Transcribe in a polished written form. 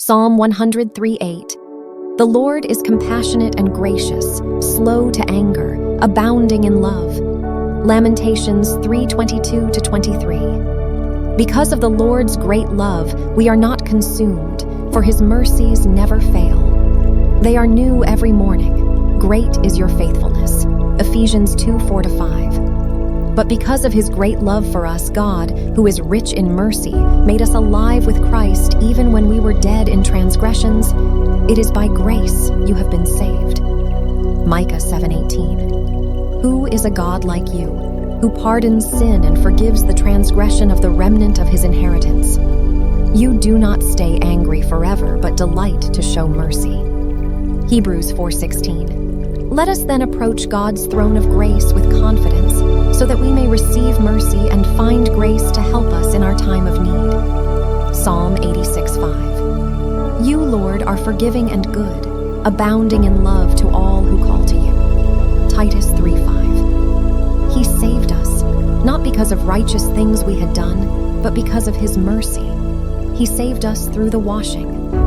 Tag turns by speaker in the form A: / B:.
A: Psalm 103:8. The Lord is compassionate and gracious, slow to anger, abounding in love. Lamentations 3:22-23. Because of the Lord's great love, we are not consumed, for his mercies never fail. They are new every morning. Great is your faithfulness. Ephesians 2:4-5. But because of his great love for us, God, who is rich in mercy, made us alive with Christ even when we were dead in transgressions. It is by grace you have been saved. Micah 7:18. Who is a God like you, who pardons sin and forgives the transgression of the remnant of his inheritance? You do not stay angry forever, but delight to show mercy. Hebrews 4:16. Let us then approach God's throne of grace with confidence, so that we may receive mercy and find grace to help us in our time of need. Psalm 86:5. You, Lord, are forgiving and good, abounding in love to all who call to you. Titus 3:5. He saved us, not because of righteous things we had done, but because of his mercy. He saved us through the washing